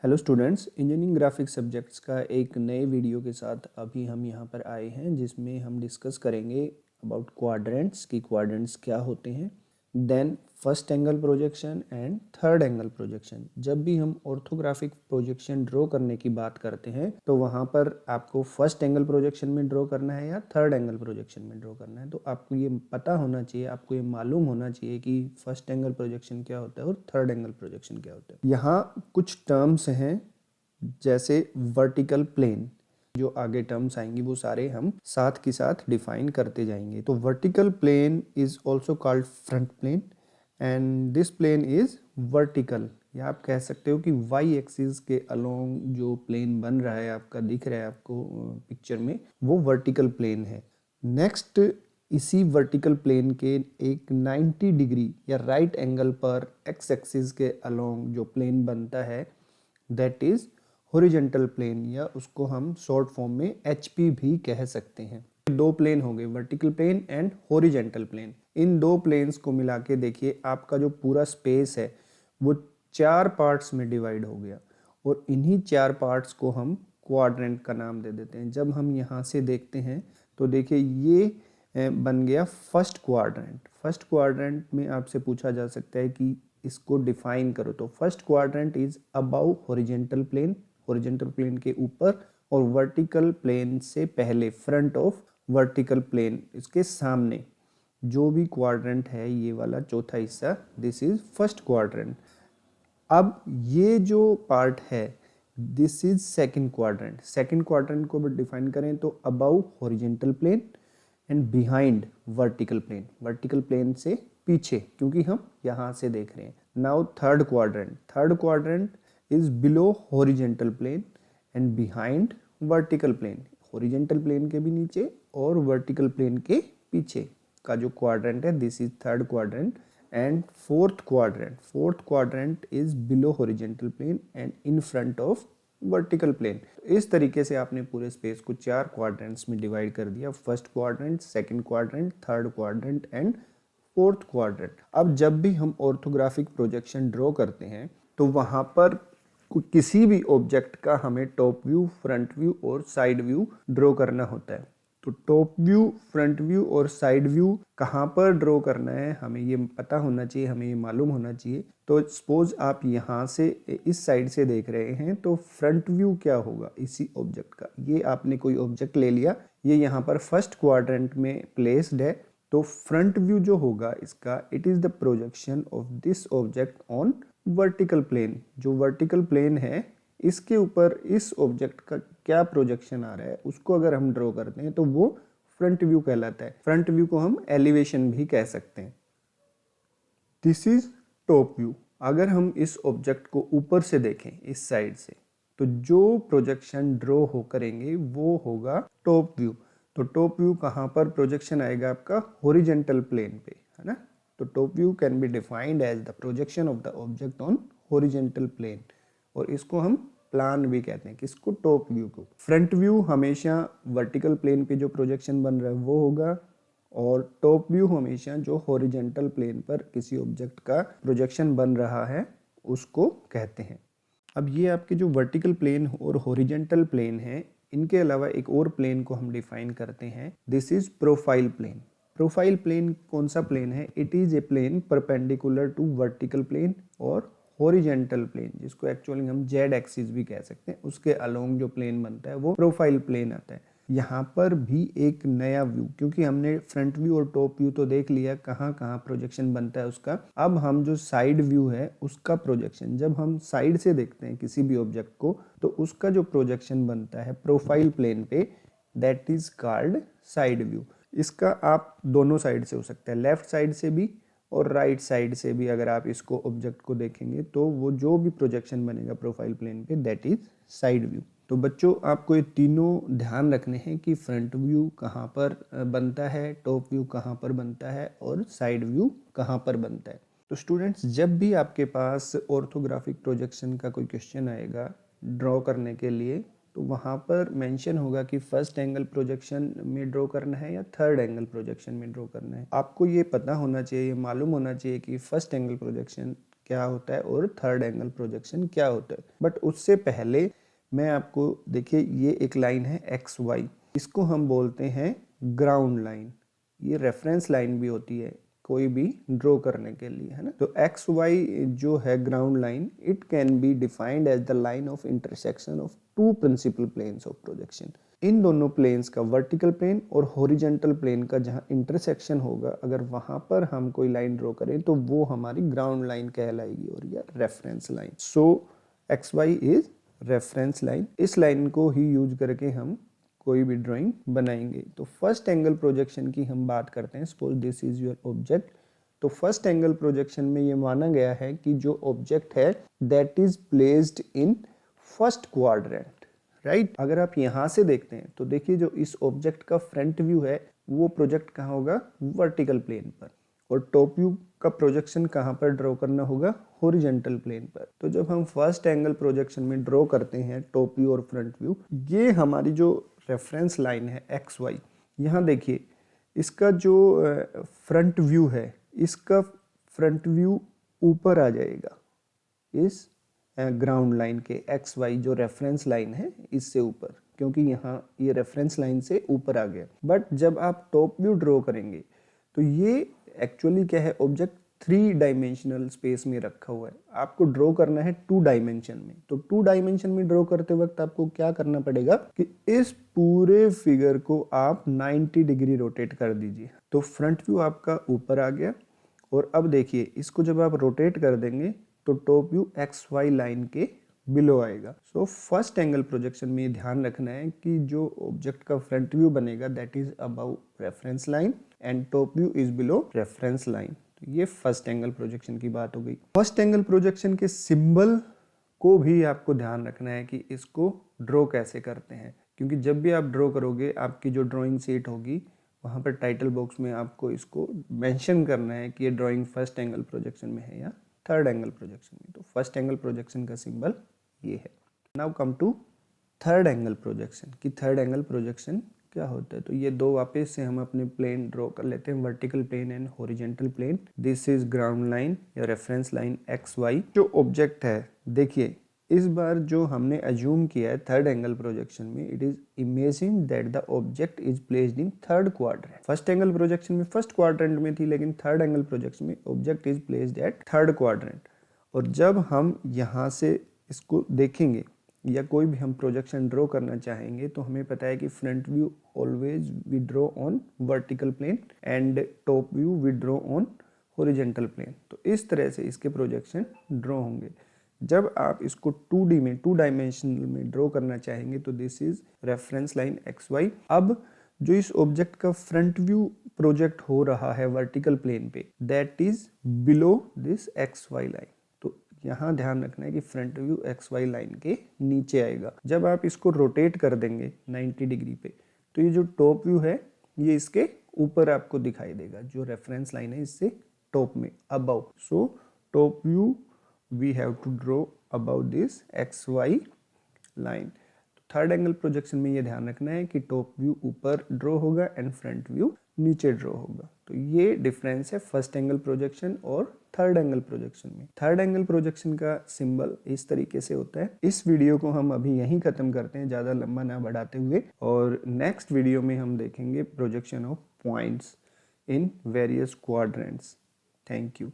Hello students, engineering graphics subjects का एक नए वीडियो के साथ अभी हम यहाँ पर आए हैं जिसमें हम डिस्कस करेंगे अबाउट क्वाड्रेंट्स कि क्वाड्रेंट्स क्या होते हैं, then first angle projection and third angle projection. जब भी हम ऑर्थोग्राफिक प्रोजेक्शन ड्रॉ करने की बात करते हैं तो वहाँ पर आपको फर्स्ट एंगल प्रोजेक्शन में ड्रॉ करना है या थर्ड एंगल प्रोजेक्शन में ड्रॉ करना है। तो आपको ये पता होना चाहिए, आपको ये मालूम होना चाहिए कि फर्स्ट एंगल प्रोजेक्शन क्या होता है और थर्ड एंगल प्रोजेक्शन क्या होता है। यहाँ कुछ टर्म्स हैं जैसे वर्टिकल प्लेन, जो आगे टर्म्स आएंगी वो सारे हम साथ के साथ डिफाइन करते जाएंगे। तो vertical plane is also called front plane and this plane is vertical, या आप कह सकते हो कि वाई एक्सिस के अलोंग जो प्लेन बन रहा है, आपका दिख रहा है आपको पिक्चर में, वो वर्टिकल प्लेन है। नेक्स्ट, इसी वर्टिकल प्लेन के एक 90 डिग्री या राइट एंगल पर एक्स एक्सिस के अलोंग जो प्लेन बनता है दैट इज हॉरिजॉन्टल प्लेन, या उसको हम शॉर्ट फॉर्म में एचपी भी कह सकते हैं। दो प्लेन हो गए, vertical plane and horizontal plane. इन दो प्लेन्स को मिला के देखिए, आपका जो पूरा स्पेस है वो 4 पार्ट्स में डिवाइड हो गया और इन्हीं 4 पार्ट्स को हम क्वाड्रेंट का नाम दे देते हैं। जब हम यहाँ से देखते हैं तो देखिए ये बन गया फर्स्ट क्वाड्रेंट। फर्स्ट क्वाड्रेंट में आपसे पूछा जा सकता है कि इसको डिफाइन करो, तो first quadrant is above horizontal plane, horizontal plane के ऊपर, और वर्टिकल प्लेन से पहले, फ्रंट ऑफ वर्टिकल प्लेन, इसके सामने जो भी क्वाड्रेंट है, ये वाला चौथा हिस्सा, दिस इज फर्स्ट क्वाड्रेंट। अब ये जो पार्ट है this is second quadrant. Second quadrant को डिफाइन करें तो above horizontal plane and behind vertical plane, vertical plane से पीछे, क्योंकि हम यहाँ से देख रहे हैं। Now third quadrant, third quadrant is below horizontal plane and behind vertical plane, horizontal plane के भी नीचे और वर्टिकल प्लेन के पीछे का जो क्वाड्रेंट है, this is third quadrant. And fourth quadrant is below horizontal plane and in front of vertical plane. इस तरीके से आपने पूरे स्पेस को 4 क्वाड्रेंट्स में डिवाइड कर दिया, first quadrant, second quadrant, third quadrant and fourth quadrant. अब जब भी हम ऑर्थोग्राफिक प्रोजेक्शन ड्रॉ करते हैं तो वहां पर किसी भी ऑब्जेक्ट का हमें टॉप व्यू, फ्रंट व्यू और साइड व्यू ड्रॉ करना होता है। तो टॉप व्यू, फ्रंट व्यू और साइड व्यू कहाँ पर ड्रॉ करना है हमें ये पता होना चाहिए, हमें ये मालूम होना चाहिए। तो सपोज आप यहाँ से इस साइड से देख रहे हैं तो फ्रंट व्यू क्या होगा इसी ऑब्जेक्ट का, ये आपने कोई ऑब्जेक्ट ले लिया, ये यहाँ पर फर्स्ट क्वाड्रेंट में प्लेस्ड है, तो फ्रंट व्यू जो होगा इसका, it is the projection of this object on vertical plane. जो वर्टिकल प्लेन है इसके ऊपर इस ऑब्जेक्ट का क्या प्रोजेक्शन आ रहा है उसको अगर हम ड्रॉ करते हैं तो वो फ्रंट व्यू कहलाता है। फ्रंट व्यू को हम एलिवेशन भी कह सकते हैं। This is top view. अगर हम इस ऑब्जेक्ट को ऊपर से देखें इस साइड से, तो जो प्रोजेक्शन ड्रॉ हो करेंगे वो होगा टॉप व्यू। तो टॉप व्यू कहाँ पर प्रोजेक्शन आएगा आपका, हॉरिजॉन्टल प्लेन पे, है ना। तो top view can be defined as the projection of the object on horizontal plane, और इसको हम प्लान भी कहते हैं, किसको, टॉप व्यू को। फ्रंट व्यू हमेशा वर्टिकल प्लेन पे जो प्रोजेक्शन बन रहा है वो होगा, और टॉप व्यू हमेशा जो हॉरिजॉन्टल प्लेन पर किसी ऑब्जेक्ट का प्रोजेक्शन बन रहा है उसको कहते हैं। अब ये आपके जो वर्टिकल प्लेन और हॉरिजॉन्टल प्लेन है, इनके अलावा एक और प्लेन को हम डिफाइन करते हैं, this is profile plane. Profile plane कौन सा प्लेन है, it is a plane perpendicular to vertical plane और हॉरिजॉन्टल प्लेन, जिसको एक्चुअली हम जेड एक्सिस भी कह सकते हैं, उसके अलोंग जो प्लेन बनता है वो प्रोफाइल प्लेन आता है। यहाँ पर भी एक नया व्यू, क्योंकि हमने फ्रंट व्यू और टॉप व्यू तो देख लिया कहाँ कहाँ प्रोजेक्शन बनता है उसका, अब हम जो साइड व्यू है उसका प्रोजेक्शन, जब हम साइड से देखते हैं किसी भी ऑब्जेक्ट को तो उसका जो प्रोजेक्शन बनता है प्रोफाइल प्लेन पे, that is called side view. इसका आप दोनों साइड से हो सकता है, लेफ्ट साइड से भी और राइट साइड से भी। अगर आप इसको ऑब्जेक्ट को देखेंगे तो वो जो भी प्रोजेक्शन बनेगा प्रोफाइल प्लेन पे, दैट इज साइड व्यू। तो बच्चों आपको ये तीनों ध्यान रखने हैं कि फ्रंट व्यू कहाँ पर बनता है, टॉप व्यू कहाँ पर बनता है और साइड व्यू कहाँ पर बनता है। तो स्टूडेंट्स, जब भी आपके पास ऑर्थोग्राफिक प्रोजेक्शन का कोई क्वेश्चन आएगा ड्रॉ करने के लिए, तो वहाँ पर मेंशन होगा कि फर्स्ट एंगल प्रोजेक्शन में ड्रॉ करना है या थर्ड एंगल प्रोजेक्शन में ड्रॉ करना है। आपको ये पता होना चाहिए, ये मालूम होना चाहिए कि फर्स्ट एंगल प्रोजेक्शन क्या होता है और थर्ड एंगल प्रोजेक्शन क्या होता है। बट उससे पहले मैं आपको, देखिए ये एक लाइन है एक्स वाई, इसको हम बोलते हैं ग्राउंड लाइन। ये रेफरेंस लाइन भी होती है कोई भी ड्रॉ करने के लिए, है ना। तो एक्स वाई जो है ground line, it can be defined as the line of intersection of two principal planes of projection. इन दोनों प्लेन्स का, वर्टिकल प्लेन और हॉरिजॉन्टल प्लेन का जहां इंटरसेक्शन होगा, अगर वहां पर हम कोई लाइन ड्रॉ करें तो वो हमारी ग्राउंड लाइन कहलाएगी और या reference line. So X Y is reference line. इस लाइन को ही यूज करके हम कोई भी ड्राइंग बनाएंगे। तो फर्स्ट एंगल प्रोजेक्शन की हम बात करते हैं। Suppose this is your object. तो फर्स्ट एंगल प्रोजेक्शन में ये माना गया है कि जो ऑब्जेक्ट है that is placed in first quadrant, right. अगर आप यहाँ से देखते हैं तो देखिए जो इस ऑब्जेक्ट का फ्रंट व्यू है वो प्रोजेक्ट कहाँ होगा, वर्टिकल प्लेन पर, और टॉप व्यू का प्रोजेक्शन कहाँ पर ड्रॉ करना होगा, हॉरिजॉन्टल प्लेन पर। तो जब हम फर्स्ट एंगल प्रोजेक्शन में ड्रॉ करते हैं टॉप व्यू और फ्रंट व्यू, ये हमारी जो रेफरेंस लाइन है एक्स वाई, यहाँ देखिए इसका जो फ्रंट व्यू है, इसका फ्रंट व्यू ऊपर आ जाएगा इस ग्राउंड लाइन के, एक्स वाई जो रेफरेंस लाइन है इससे ऊपर, क्योंकि यहाँ ये रेफरेंस लाइन से ऊपर आ गया। बट जब आप टॉप व्यू ड्रॉ करेंगे तो ये एक्चुअली क्या है, ऑब्जेक्ट 3 डायमेंशनल स्पेस में रखा हुआ है। आपको ड्रॉ करना है 2 डायमेंशन में। तो 2 डायमेंशन में ड्रॉ करते वक्त आपको क्या करना पड़ेगा कि इस पूरे फिगर को आप 90 डिग्री रोटेट कर दीजिए। तो फ्रंट व्यू आपका ऊपर आ गया, और अब देखिए इसको जब आप रोटेट कर देंगे तो top view X Y line के बिलो आएगा। सो फर्स्ट एंगल प्रोजेक्शन में ध्यान रखना है कि जो ऑब्जेक्ट का फ्रंट व्यू बनेगा that is above reference line and top view is below reference line. तो ये फर्स्ट एंगल प्रोजेक्शन की बात हो गई। फर्स्ट एंगल प्रोजेक्शन के सिंबल को भी आपको ध्यान रखना है कि इसको ड्रॉ कैसे करते हैं, क्योंकि जब भी आप ड्रॉ करोगे आपकी जो ड्राइंग शीट होगी वहाँ पर टाइटल बॉक्स में आपको इसको मेंशन करना है कि ये ड्राइंग फर्स्ट एंगल प्रोजेक्शन में है या थर्ड एंगल प्रोजेक्शन में। तो फर्स्ट एंगल प्रोजेक्शन का सिंबल ये है। Now come to third angle projection कि थर्ड एंगल प्रोजेक्शन क्या होता है। तो ये दो वापस से हम अपने प्लेन ड्रॉ कर लेते हैं, vertical plane and horizontal plane. This is ground line या रेफरेंस लाइन एक्स वाई। जो ऑब्जेक्ट है, देखिए इस बार जो हमने अज्यूम किया है थर्ड एंगल प्रोजेक्शन में, it is imagine that the object is placed in third quadrant. First angle projection में फर्स्ट क्वाड्रेंट में थी, लेकिन थर्ड एंगल प्रोजेक्शन में object is placed at third quadrant. और जब हम यहाँ से इसको देखेंगे या कोई भी हम प्रोजेक्शन ड्रॉ करना चाहेंगे तो हमें पता है कि front view always we draw on vertical plane and top view we draw on horizontal plane. तो इस तरह से इसके प्रोजेक्शन ड्रॉ होंगे। जब आप इसको 2D में, 2 डायमेंशनल में ड्रॉ करना चाहेंगे तो this is reference line X Y. अब जो इस ऑब्जेक्ट का फ्रंट व्यू प्रोजेक्ट हो रहा है वर्टिकल प्लेन पे, that is below this X Y line. तो यहाँ ध्यान रखना है कि front view X Y line के नीचे आएगा। जब आप इसको रोटेट कर देंगे 90 डिग्री पे तो ये जो टॉप व्यू है ये इसके ऊपर आपको दिखाई देगा, जो रेफरेंस लाइन है इससे टॉप में, above. So top view we have to draw above this XY line। तो थर्ड एंगल प्रोजेक्शन में ये ध्यान रखना है कि टॉप व्यू ऊपर ड्रॉ होगा एंड फ्रंट व्यू नीचे ड्रॉ होगा। तो ये डिफरेंस है फर्स्ट एंगल प्रोजेक्शन और थर्ड एंगल प्रोजेक्शन में। थर्ड एंगल प्रोजेक्शन का सिंबल इस तरीके से होता है। इस वीडियो को हम अभी यहीं खत्म करते हैं, ज़्यादा लंबा ना बढ़ाते हुए, और नेक्स्ट वीडियो में हम देखेंगे projection of points in various quadrants. Thank you.